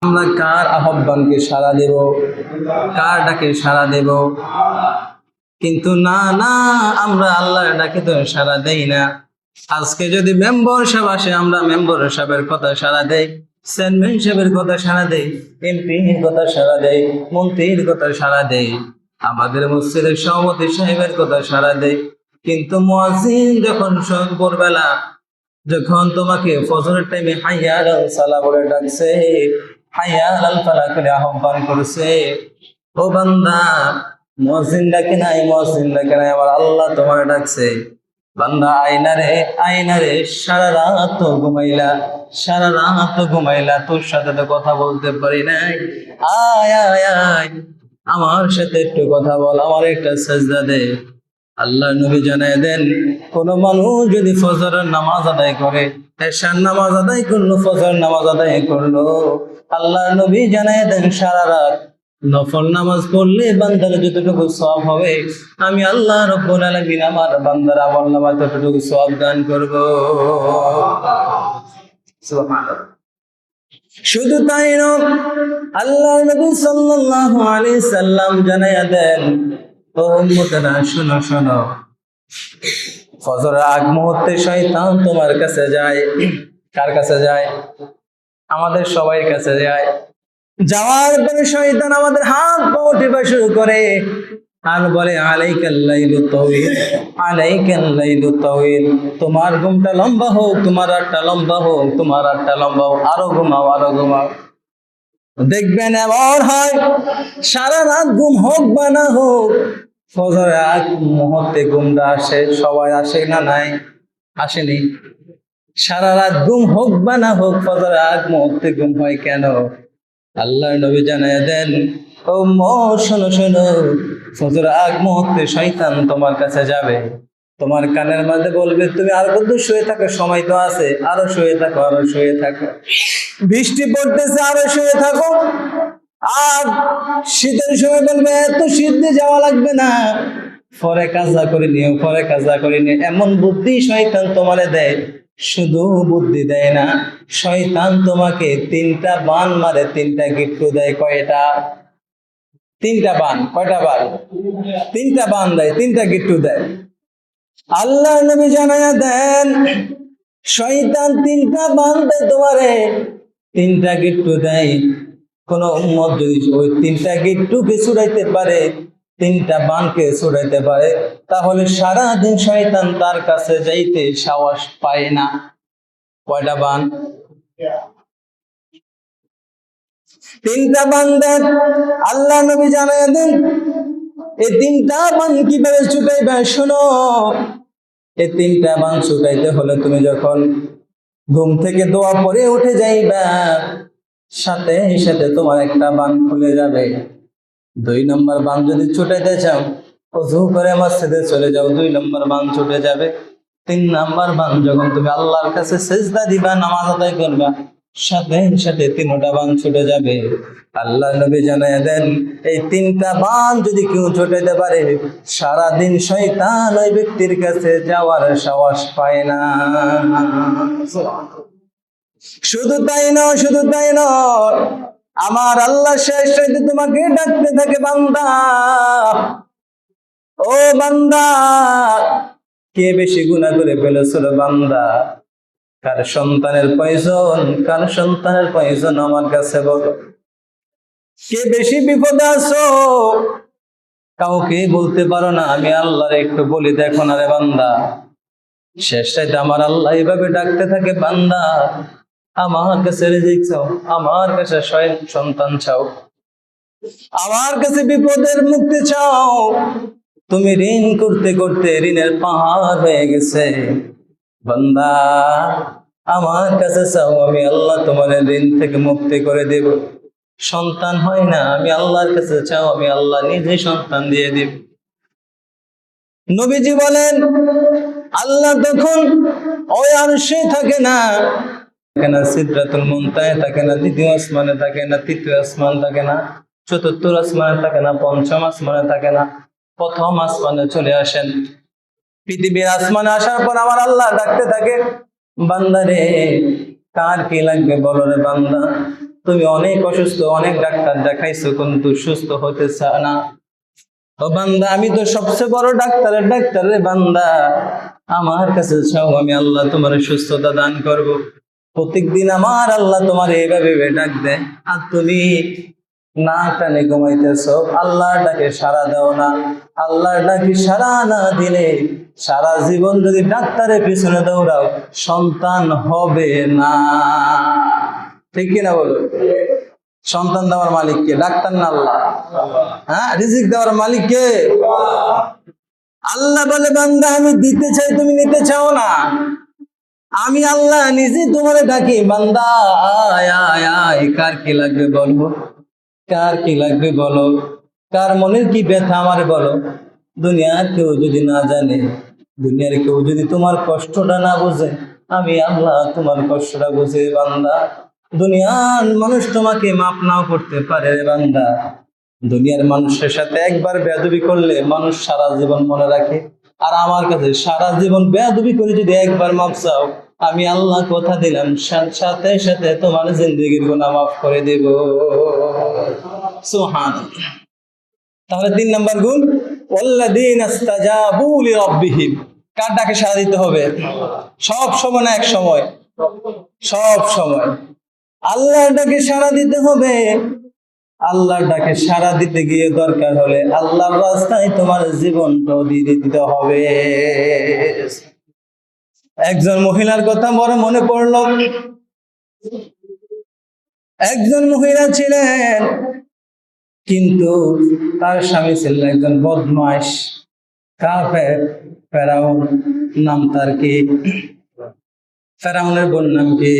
আমরা কার আহ্বানকে সাড়া দেব, কার ডাকে সাড়া দেব? কিন্তু না না, আমরা আল্লাহর ডাকে তো সাড়া দেই না। আজকে যদি মেম্বার সাহেব আসে, আমরা মেম্বার সাহেবের কথা সাড়া দেই, চেয়ারম্যান সাহেবের কথা সাড়া দেই, এমপির কথা সাড়া দেই, মন্ত্রীর কথা সাড়া দেই, আমাদের মসজিদের সভাপতি সাহেবের কথা সাড়া দেই। কিন্তু মুয়াজ্জিন যখন ভোরবেলা যখন তোমাকে ফজরের টাইমে হাইয়া আলাল সালাহ বলে ডাকছে, হাইয়া আলাল ফালাহ করে আহ্বান করছে, ও বান্দা, মুয়াজ্জিন ডাকে নাই, মুয়াজ্জিন ডাকে নাই, আমার আল্লাহ তোমার ডাকছে। বান্দা আয়নারে আয়নারে, সারা রাত তো ঘুমাইলা, সারা রাত তো ঘুমাইলা, তোর সাথে তো কথা বলতে পারি নাই, আয় আয় আয়, আমার সাথে একটু কথা বল, আমার একটা সাজদা দে। আল্লাহ নবী জানায় দেন, কোন মানুষ যদি ফজরের নামাজ আদায় করে, এশার নামাজ আদায় করলো, ফজর নামাজ আদায় করলো, আল্লাহ নবী জানায় দেন সারা রাত নফল নামাজ পড়লে বান্দার যতটুকু সওয়াব হবে, আমি আল্লাহ রাব্বুল আলামিন আমার বান্দার আমলনামায় ততটুকু সওয়াব দান করব। সুবহানাল্লাহ। শুধু তাই নয়, আল্লাহ নবী সাল্লাল্লাহু আলাইহি সাল্লাম জানায়া দেন, ও উম্মতেরা শোনো শোনো, ফজরের আগ মুহূর্তে শয়তান তোমার কাছে যায়। কার কাছে যায়? আমাদের সবাই কাছে যায়। যাওয়ার পরে শয়তান আমাদের হাত পা টিপা শুরু করে আর বলে, আলাইকাল লাইলু তাওয়িল, আলাইকাল লাইলু তাওয়িল, তোমার ঘুমটা লম্বা হোক, তোমার রাতটা লম্বা হোক, তোমার রাতটা লম্বা হোক, আরো ঘুমাও, আরো ঘুমাও। দেখবেন এমন হয়, সারা রাত ঘুম হোক বা না হোক, ফজরের আগ মুহূর্তে ঘুমটা আসে। সবাই আসে না? নাই? আসেনি? সারা রাত ঘুম হোক বা না হোক, ফজরের আগ মুহূর্তে ঘুম হয় কেন? আল্লাহ নবী জানায় দেন, ও শোনো শোনো, ফজরের আগ মুহূর্তে শয়তান তোমার কাছে যাবে, তোমার কানের মধ্যে বলবে, তুমি আর কত শুয়ে থাকো, সময় তো আছে, আরো শুয়ে থাকো, আরো শুয়ে থাকো, বৃষ্টি পড়তেছে, আরো শুয়ে থাকো। আর শীতের সময় বলবে, এত শীত দিয়ে যাওয়া লাগবে না, পরে কাজা করে নিও, পরে কাজা করে নিও। এমন বুদ্ধি শয়তান তোমারে দেয়। শুধু বুদ্ধি দেয় না, শয়তান তোমাকে 3টা বান মারে, 3টা গিট্টু দেয়। কয়টা? 3টা বান। কয়টা বান? 3টা বান দেয়, 3টা গিট্টু দেয়। আল্লাহ নবী জানায়া দেন, শয়তান 3টা বান দেয় তোমারে, 3টা গিট্টু দেয়। কোন উম্মত যদি ওই 3টা গিট্টুকে ছুড়াইতে পারে, 3টা বানকে ছুড়াইতে পারে, তাহলে সারাদিন শয়তান তার কাছে যাইতে সাহস পায় না। কয়টা বান? 3টা বান দেন। আল্লাহ নবী জানায় দেন, এই 3টা বান কিভাবে ছুটাইবে শোনো। এই 3টা বান ছুটাইতে হলে তুমি যখন ঘুম থেকে দোয়া পড়ে উঠে যাইবা, সাথে সাথে তোমার একটা বান খুলে যাবে। 2 নম্বর বান যদি ছুটাইতে চাও, ওযু করে মসজিদে চলে যাও, 2 নম্বর বান ছুটে যাবে। 3 নম্বর বান যখন তুমি আল্লাহর কাছে সিজদা দিবা, নামাজ আদায় করবা, সাথে সাথে 3টা বান ছুটে যাবে। আল্লাহ নবী জানায় দেন, এই 3টা বান যদি কেউ ছুটাইতে পারে, সারাদিন শয়তান ওই ব্যক্তির কাছে যাওয়ার সাহস পায় না। শুধু তাই নয়, শুধু তাই নয়, আমার আল্লাহ শেষ রাতে তোমাকে ডাকতে থাকে, বান্দা, ও বান্দা, কে বেশি গুনাহ করে ফেলেছিল বান্দা? কার সন্তানের প্রয়োজন, কার সন্তানের প্রয়োজন আমার কাছে বলো। কে বেশি বিপদে আছো? কাউকে বলতে পারো না, আমি আল্লাহর একটু বলি দেখো না রে বান্দা। শেষ রাতে আমার আল্লাহ এইভাবে ডাকতে থাকে, বান্দা, আমার কাছে রিজিক চাও, আমার কাছে সন্তান চাও, আমার কাছে বিপদের মুক্তি চাও। তুমি ঋণ করতে করতে ঋণের পাহাড় হয়ে গেছে, বান্দা, আমার কাছে চাও, আমি আল্লাহ তোমার ঋণ থেকে মুক্তি করে দেব। সন্তান হয় না, আমি আল্লাহর কাছে চাও, আমি আল্লাহ নিজে সন্তান দিয়ে দেব। নবীজি বলেন, আল্লাহ তখন ওই আরশে থাকে না, থাকে না সিদরাতুল মুনতাহা, থাকে না দ্বিতীয় আসমানে, থাকে না তৃতীয় আসমান, থাকে না চতুর্থ আসমানে, থাকে না পঞ্চম আসমানে, থাকে না প্রথম আসমানে চলে আসেন। পৃথিবীর আসমানে আসার পর আমার আল্লাহ ডাকতে থাকে, বান্দারে, কার কি লাগবে বলো রে বান্দা। তুমি অনেক অসুস্থ, অনেক ডাক্তার দেখাইছো, কিন্তু সুস্থ হতে চাও না। ও বান্দা, আমি তো সবচেয়ে বড় ডাক্তারের ডাক্তার রে বান্দা, আমার কাছে চাও, আমি আল্লাহ তোমার সুস্থতা দান করব। প্রত্যেকদিন আমার আল্লাহ তোমার এইভাবে ডাক দেয়, আর তুমি না টানে ঘুমাইতেছ, আল্লাহর ডাকে সাড়া দাও না। আল্লাহর ডাকে সাড়া না দিলে সারা জীবন যদি ডাক্তারের পিছনে দৌড়াও, সন্তান হবে না। ঠিক কিনা বলো? সন্তান দেওয়ার মালিক কে? ডাক্তার না আল্লাহ? হ্যাঁ, রিজিক দেওয়ার মালিক কে? আল্লাহ বলে, বান্দা আমি দিতে চাই, তুমি নিতে চাও না। আমি আল্লাহ নিজে তোমারে ডাকি, বান্দা আয় আয় আয়, কার কি লাগবে বলো, কার কি লাগবে বলো, কার মনের কি ব্যথা আমারে বলো। দুনিয়ার কেউ যদি না জানে, দুনিয়ার কেউ যদি তোমার কষ্টটা না বোঝে, আমি আল্লাহ তোমার কষ্টটা বুঝে বান্দা। দুনিয়ার মানুষ তোমাকে মাপ নাও করতে পারে রে বান্দা। দুনিয়ার মানুষের সাথে একবার বেয়াদবি করলে মানুষ সারা জীবন মনে রাখে, আর আমার কাছে সারা জীবন বেয়াদবি করে যদি একবার মাপ চাও, আমি আল্লাহ কথা দিলাম সাথে সাথে তোমার জিন্দেগির গুনাহ মাফ করে দেব। সুবহানাল্লাহ। তাহলে 3 নাম্বার গুণ, ওয়াল্লাযীনা ইসতাজাবু লিরাব্বিহিম। কার ডাকে সাড়া দিতে হবে? সব সময় না এক সময়? সব সময় আল্লাহর ডাকে সাড়া দিতে হবে। আল্লাহর ডাকে সাড়া দিতে গিয়ে দরকার হলে আল্লাহর রাস্তায় তোমার জীবনটাও দিয়ে দিতে হবে। একজন মহিলার কথা বড় মনে পড়লো। একজন মহিলা ছিলেন, কিন্তু তার স্বামী ছিলেন একজন বদমাশ কাফের, ফেরাউন। নাম তার কি? ফেরাউনের বোন নাম কি?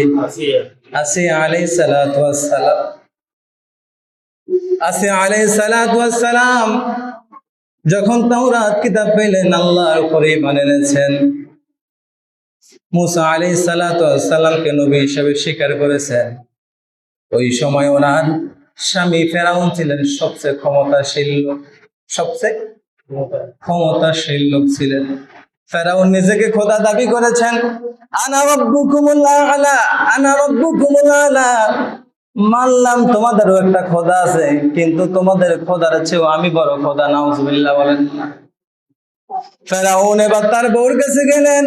আসিয়া আলাইহিস সালাতু ওয়াস সালাম। আসিয়া আলাইহিস সালাতু ওয়াস সালাম যখন তাওরাত কিতাব পেলেন, আল্লাহর উপরে ঈমান এনেছেন, মুসা আলাইহিস সালাতু ওয়াস সালামকে নবী হিসেবে স্বীকার করেছেন। ওই সময় ওনার স্বামী ফেরাউন ছিলেন সবচেয়ে ক্ষমতাশীল লোক, সবচেয়ে ক্ষমতাশীল লোক ছিলেন। ফেরাউন নিজেকে খোদা দাবি করেছেন, আনা রাব্বুকুমুল আ'লা, আনা রাব্বুকুমুল আ'লা। মানলাম তোমাদেরও একটা খোদা আছে, কিন্তু তোমাদের খোদার চেয়েও আমি বড় খোদা। নাউজুবিল্লাহ বলেন না। ফেরাউন এবার তার বউর কাছে গেলেন,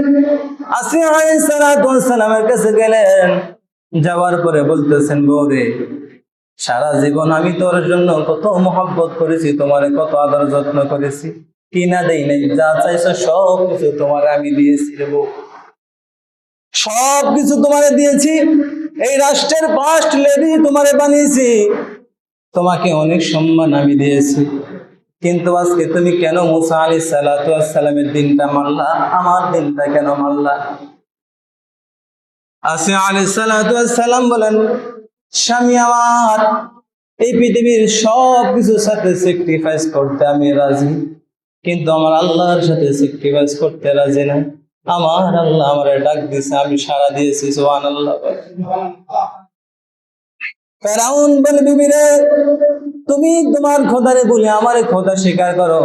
আসিয়া আলাইহিস সালাতু ওয়াস সালামের কাছে গেলেন। যাওয়ার পরে বলতেছেন, বউরে, সারা জীবন আমি তোর জন্য কত মহব্বত করেছি, তোমারে কত আদর যত্ন করেছি, কি না দেই নাই? যা চাইছো সব কিছু তোমারে আমি দিয়েছি রে বউ, সব কিছু তোমারে দিয়েছি। এই রাষ্ট্রের ফার্স্ট লেডি তোমারে বানিয়েছি, তোমাকে অনেক সম্মান আমি দিয়েছি, কিন্তু আজকে তুমি কেন মুসা আলাইহিস সালাতু ওয়াস সালামের দিনটা মানলা, আমার দিনটা কেন মানলা? আসিয়া আলাইহিস সালাতু ওয়াস সালাম বলেন, স্বামী আমার, এই পৃথিবীর সব কিছুর সাথে স্যাক্রিফাইস করতে আমি রাজি, কিন্তু আমার আল্লাহর সাথে স্যাক্রিফাইস করতে রাজি না। আমার আল্লাহ আমারে ডাক দিয়েছে, আমি সাড়া দিয়েছি। সুবহানাল্লাহ। ফেরাউন বলে, বিবি রে, তুমি তোমার খোদারে বলে আমারে খোদা স্বীকার করো,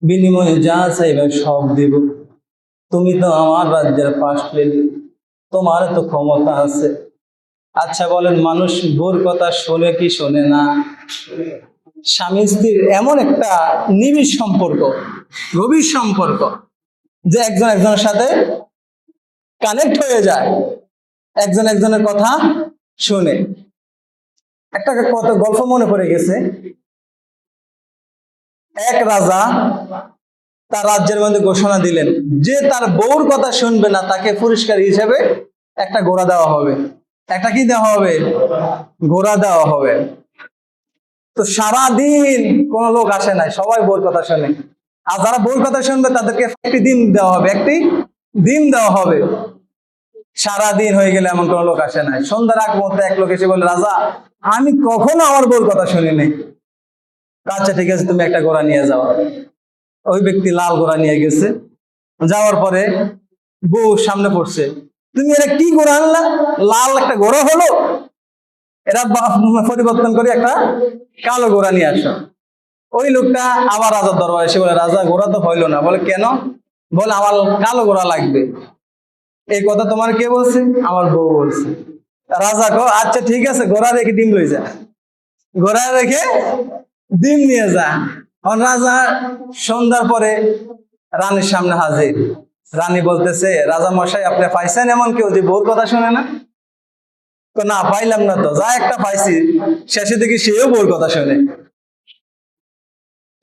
বিনিময়ে যা চাইবে সব দিব। তুমি তো আমার রাজ্যের ফার্স্ট লেডি, তোমার তো ক্ষমতা আছে। আচ্ছা বলেন, মানুষ বউর কথা শোনে কি শোনে না? স্বামী স্ত্রীর এমন একটা নিবিড় সম্পর্ক, গভীর সম্পর্ক, যে একজন একজনের সাথে কানেক্ট হয়ে যায়, একজন একজনের কথা শুনে। একটা কত গল্প মনে পড়ে গেছে। এক রাজা তার রাজ্যের মধ্যে ঘোষণা দিলেন, যে তার বউর কথা শুনবে না তাকে পুরস্কার হিসেবে একটা ঘোড়া দেওয়া হবে। একটা কি দেওয়া হবে? ঘোড়া দেওয়া হবে। তো সারাদিন কোন লোক আসে নাই, সবাই বউর কথা শোনে। আর যারা বউর কথা শুনবে তাদেরকে একটি দিন দেওয়া হবে, একটি দিন দেওয়া হবে। সারাদিন হয়ে গেলে এমন কোন লোক আসে নাই। সন্ধ্যার আগ মুহূর্তে এক লোক এসে বলে, রাজা, আমি কখনো আমার বউর কথা শুনি নাই। আচ্ছা ঠিক আছে, তুমি একটা ঘোড়া নিয়ে যাও। ওই ব্যক্তি লাল ঘোড়া নিয়ে গেছে। যাওয়ার পরে বউ সামনে পড়ছে, তুমি এরা কি ঘোড়া আনলা? লাল একটা ঘোড়া হলো, এরা পরিবর্তন করে একটা কালো ঘোড়া নিয়ে আসো। ওই লোকটা আবার রাজার দরবারে এসে বলে, রাজা, ঘোড়া তো হইলো না। বলে কেন? বলে আমার কালো ঘোড়া লাগবে। এই কথা তোমার কে বলছে? আমার বউ বলছে। রাজা কো আচ্ছা ঠিক আছে, ঘোড়া রেখে ডিম লই যা। ঘোড়া রেখে ডিম নিয়ে যা। রাজা সন্ধ্যার পরে রানীর সামনে হাজির। রানী বলতেছে, রাজা মশাই আপনি পাইছেন এমন কেউ যে বউর কথা শুনে না? না পাইলাম না তো, যা একটা পাইছি শেষে দেখি সেও বউর কথা শুনে।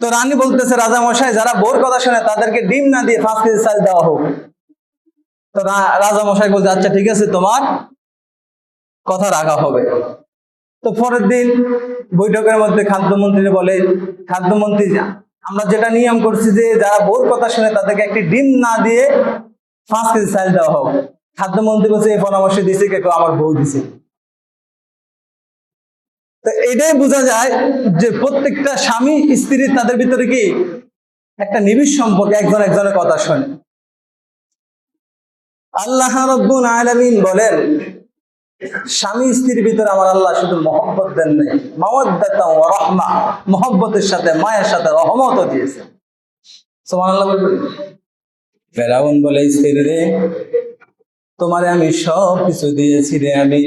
তো রানী বলতেছে, রাজা মশাই যারা বউর কথা শুনে তাদেরকে ডিম না দিয়ে 5 কেজি চাল দেওয়া হোক। তো রাজা মশাই বলছে আচ্ছা ঠিক আছে, তোমার কথা রাখা হবে। তো পরের দিন বৈঠকের মধ্যে খাদ্যমন্ত্রী বলে, খাদ্যমন্ত্রী আমরা যেটা নিয়ম করছি যে যারা বউর কথা শুনে তাদেরকে একটি ডিম না দিয়ে 5 কেজি চাল দেওয়া হোক। খাদ্যমন্ত্রী বলছে এই পরামর্শ দিছে কে? আমার বউ দিছে। তো এটাই বোঝা যায় যে প্রত্যেকটা স্বামী স্ত্রী তাদের ভিতরে কি একটা নিবিড় সম্পর্ক, একজন একজনের কথা শোনে। আল্লাহ রাব্বুল আলামিন বলেন, স্বামী স্ত্রীর ভিতরে আমার আল্লাহ শুধু মহব্বত দেন নাই, মাওয়াদ্দাতাও ওয়া রাহমা, মহব্বতের সাথে মায়ের সাথে রহমতও দিয়েছে। সুবহানাল্লাহ বলবেন। ফেরাউন বলে, স্ত্রী রে তোমারে আমি সব কিছু দিয়েছি রে, আমি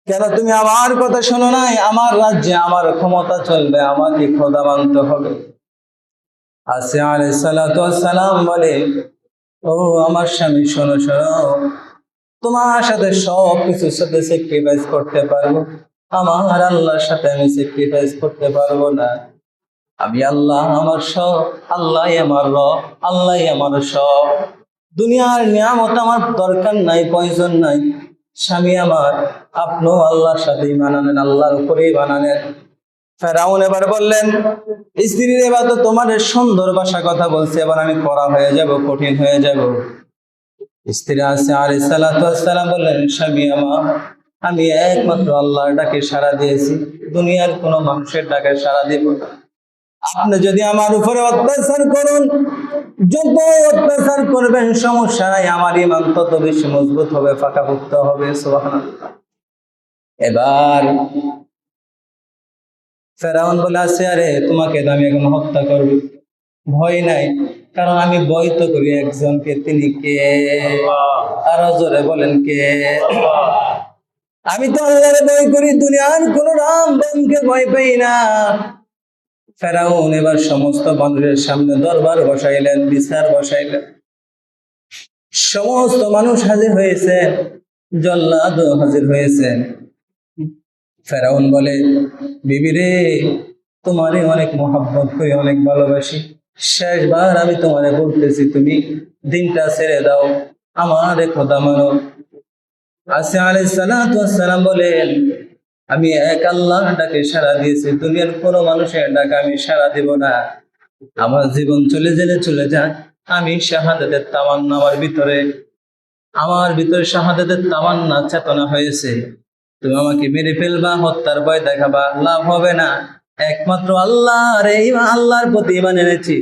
কেন তুমি আমার কথা শোনো নাই? আমার রাজ্যে আমার ক্ষমতা চলবে, আমাকে খোদা মানতে হবে। আসিয়া আলাইহিস সালাতু ওয়াস সালাম বলে, ও আমার স্বামী শোনো শোনো, তোমার সাথে সব কিছুর সাথে স্যাক্রিফাইস করতে পারবো, আমার আল্লাহর সাথে আমি স্যাক্রিফাইস করতে পারবো না। আমি আল্লাহ আমার সব, আল্লাহ আমার রব, আল্লাহ আমার সব। দুনিয়ার নিয়ামত আমার দরকার নাই, প্রয়োজন নাই। স্বামী আমার, আপনিও আল্লাহর সাথেই বানানেন, আল্লাহর উপরেই বানানেন। ফেরাউন এবার বললেন, স্ত্রীর এবার তো তোমার সুন্দর ভাষা কথা বলছে, এবার আমি কড়া হয়ে যাব, কঠিন হয়ে যাব। স্ত্রী আসিয়া আলাইহিস সালাতু ওয়াস সালাম বললেন, স্বামী আমার, আমি একমাত্র আল্লাহর ডাকে সাড়া দিয়েছি, দুনিয়ার কোনো মানুষের ডাকে সাড়া দিব না। আপনি যদি আমার উপরে অত্যাচার করুন, যত অত্যাচার করবেন সমস্যা নাই, আমার ঈমান তত বেশি মজবুত হবে, পাকাপোক্ত হবে। সুবহানাল্লাহ। এবার ফেরাউন বলে, আছে আরে তোমাকে তো আমি এখন হত্যা করব, ভয় নাই, কারণ আমি ভয় তো করি একজনকে, তিনি কে? আরো জোরে বলেন কে? আমি তো আল্লাহরে ভয় করি, দুনিয়ার কোন রামবানকে ভয় পাই না। ফেরাউন এবার সমস্ত মানুষের সামনে দরবার বসাইলেন, বিচার বসাইলেন। সমস্ত মানুষ হাজির হয়েছে, জল্লাদ হাজির হয়েছেন। ফেরাউন বলে, বিবি রে তোমারে অনেক মহব্বত করি, অনেক ভালোবাসি, শেষবার আমি তোমারে বলতেছি তুমি দিনটা ছেড়ে দাও, আমার খোদা মানো। আসিয়া আলাইহিস সালাতু ওয়াস সালাম বলেন, আমি এক আল্লাহর ডাকে সাড়া দিয়েছি, দুনিয়ার কোনো মানুষের ডাকে আমি সাড়া দিব না। আমার জীবন চলে গেলে চলে যাক, আমি শাহাদাতের তামান্না আমার ভিতরে শাহাদাতের তামান্না চেতনা হয়েছে। তুমি আমাকে মেরে ফেলবা, হত্যার ভয় দেখাবা, লাভ হবে না। একমাত্র আল্লাহর প্রতি ঈমান এনেছি,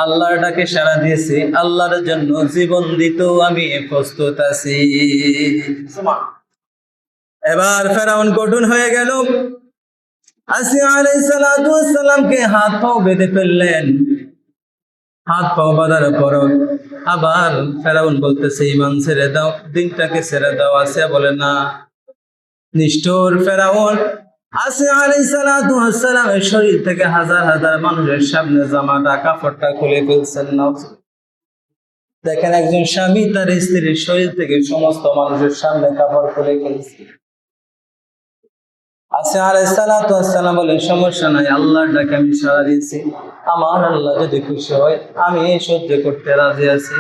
আল্লাহর ডাকে সাড়া দিয়েছি, আল্লাহর জন্য জীবন দিতেও আমি প্রস্তুত আছি। এবার ফেরাউন কঠিন হয়ে গেল। আসিয়া আলাইহিস সালাতু ওয়াস সালামকে হাত পাও বেঁধে ফেললেন। হাত পাও বাঁধার পর আবার ফেরাউন বলতেছে, ঈমান ছেড়ে দাও, দিনটাকে ছেড়ে দাও। আসিয়া বলে, না। নিষ্ঠুর ফেরাউন আসিয়া আলাইহিস সালাতু ওয়াস সালামের শরীর থেকে হাজার হাজার মানুষের সামনে জামাটা, কাপড়টা খুলে ফেলছেন। না, দেখেন একজন স্বামী তার স্ত্রীর শরীর থেকে সমস্ত মানুষের সামনে কাপড় খুলে ফেলছে। আসিয়া আলাইহিস সালাতু ওয়াস সালাম বলেন, সমস্যা নাই, আল্লাহর ডাকে আমি সাড়া দিয়েছি, আমার আল্লাহ যদি খুশি হয় আমি সহ্য করতে রাজি আছি।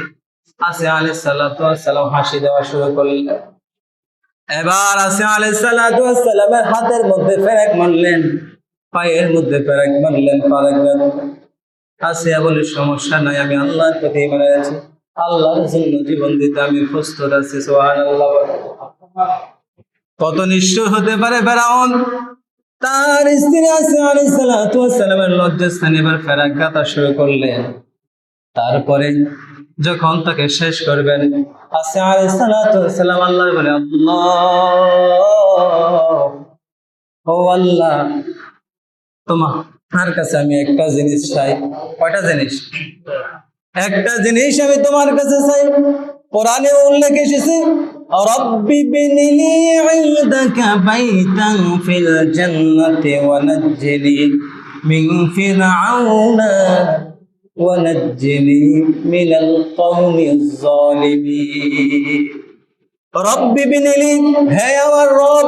আসিয়া আলাইহিস সালাতু ওয়াস সালাম হাসি দেওয়া শুরু করলেন। এবার আসিয়া আলাইহিস সালাতু ওয়াস সালামের হাতের মধ্যে পেরেক মারলেন, পায়ের মধ্যে পেরেক মারলেন, পারেক গেল। আসিয়া বলে, সমস্যা নাই, আমি আল্লাহর প্রতি ঈমান এনেছি, আল্লাহর জন্য জীবন দিতে আমি প্রস্তুত আছি। সুবহানাল্লাহ। কত নিষ্ঠুর হতে পারে ফেরাউন! তার স্ত্রী আসিয়া আলাইহিস সালাতু ওয়াস সালামের লজ্জাস্থানে এবার পেরেক গাঁথা শুরু করলেন। তারপরে যখন তাকে শেষ করবেন, আসিয়া আলাইহিস সালাতু ওয়াস সালাম আল্লাহর বলে, আল্লাহ, ও আল্লাহ, তোমার কাছে আমি একটা জিনিস চাই। কয়টা জিনিস? একটা জিনিস আমি তোমার কাছে চাই, কোরআনে উল্লেখ এসেছে রব্বি বিনিলি ইনদাকা বাইতান ফিল জান্নাতি ওয়া নাজ্জিনি মিন ফিরআউনা ওয়া নাজ্জিনি মিনাল কওমিজ জালিমিন। রব্বি বিনিলি, হে আমার রব,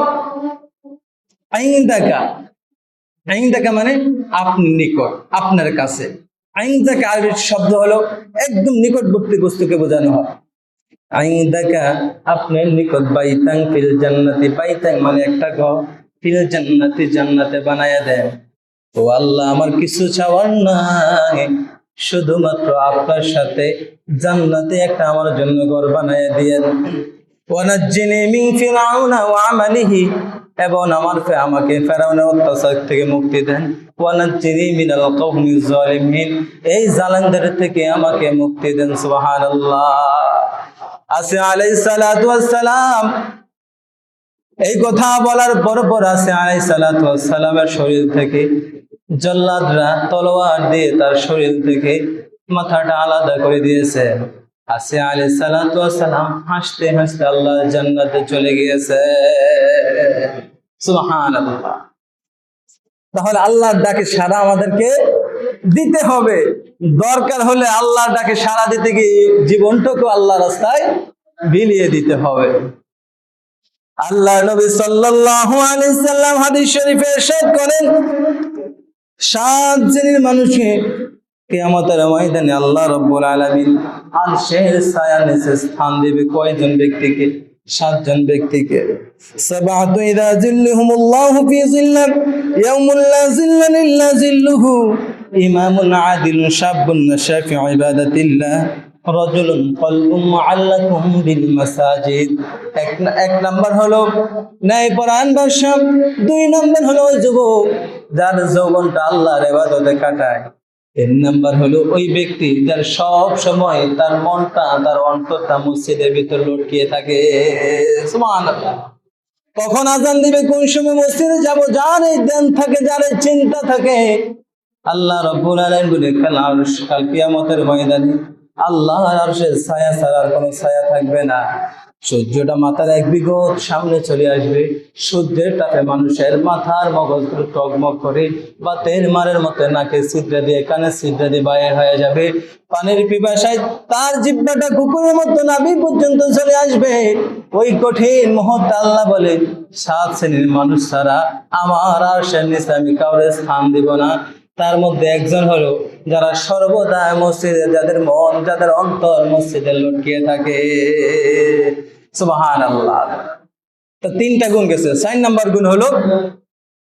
ইনদাকা, ইনদাকা মানে আপনি নিকট, আপনার কাছে। ইনদাকা আরবি শব্দ হলো একদম নিকটবর্তী বস্তুকে বোঝানো হয়। ইনদাকা আপনার নিকট, বাইতাং ফিল জান্নাতি, বাইতাং মানে একটা ঘর, ফিল জান্নাতি জান্নাতে বানায়া দেন। ও আল্লাহ, আমার কিছু চাওয়ার নাই, শুধুমাত্র আপনার সাথে জান্নাতে একটা আমার জন্য ঘর বানায়া দিয়েন। ওয়া নাজ্জিনি মিন ফিরআউনা ওয়া আমালিহি, এবং আমাকে ফেরাউনের অত্যাচার থেকে মুক্তি দেন। ওয়া নাজ্জিনি মিনাল কওমিজ জালিমিন, এই জালেমদের থেকে আমাকে মুক্তি দেন। সুবহানাল্লাহ। আসে আলাইহিস সালাতু ওয়াস সালাম এই কথা বলার পর আসে আলাইহিস সালাতু ওয়াস সালামের শরীর থেকে জল্লাদরা তলোয়ার দিয়ে তার শরীর থেকে মাথাটা আলাদা করে দিয়েছে। আসে আলাইহিস সালাতু ওয়াস সালাম হাসতে হাসতে আল্লাহর জান্নাতে চলে গিয়েছে। সুবহানাল্লাহ। তাহলে আল্লাহর ডাকে সাড়া আমাদেরকে দিতে হবে। দরকার হলে আল্লাহর ডাকে সাড়া দিতে গিয়ে জীবনটাকে আল্লাহর রাস্তায় বিলিয়ে দিতে হবে। আল্লাহ নবী সাল্লাল্লাহু আলাইহি সাল্লাম হাদিস শরীফে ইরশাদ করেন, 7 শ্রেণীর মানুষকে কিয়ামতের ময়দানে আল্লাহ রাব্বুল আলামিন আরশের ছায়ার নিচে স্থান দেবে। কয়জন ব্যক্তিকে? 7 জন ব্যক্তিকে। সাবাতু ইযা জিল্লুহুমুল্লাহু ফি জিল্লাহ ইয়াউমুল লা জিল্লা ইল্লা জিল্লুহু, ইমামুন আদিলুন শাবুন নাশা ফি ইবাদাতিল্লাহ, রাজুলুন কলবুন মুআল্লাকুম বিল মাসাজিদ। এক নাম্বার হলো ন্যায়পরায়ণ বাদশা। 2 নাম্বার হলো ওই যুবক যার যৌবনটা আল্লাহর ইবাদতে কাটায়। 3 নাম্বার হলো ওই ব্যক্তি যার সব সময় তার মনটা, তার অন্তরটা মসজিদের ভিতর লটকিয়ে থাকে। সুবহানাল্লাহ। কখন আজান দিবে, কোন সময় মসজিদে যাব, যার এই ধ্যান থাকে, যার এই চিন্তা থাকে, আল্লাহ রাব্বুল আলামিন বলে কাল কিয়ামতের ময়দানে আল্লাহর আরশের ছায়া ছাড়া আর কোনো ছায়া থাকবে না। সূর্যটা মাথার 1 বিগত সামনে চলে আসবে। সূর্যের তাপে মানুষের মাথার মগজগুলো টগমগ করে বাতের মারের মতো নাকে ছিদ্র দিয়ে, কানে ছিদ্র দিয়ে বাইর হয়ে যাবে। পানির পিপাসায় তার জিহ্বাটা কুকুরের মতো নাভি পর্যন্ত চলে আসবে। ওই কঠিন মুহূর্তে আল্লাহ বলে, 7 শ্রেণীর মানুষ ছাড়া আমার আরশের নিচে আমি কাউরে স্থান দিব না। তার মধ্যে একজন হলো যারা সর্বদা মসজিদে, যাদের মন, যাদের অন্তর মসজিদে লটকিয়ে থাকে। সুবহানাল্লাহ। তো 3টা গুণ গেছে। 4 নাম্বার গুণ হলো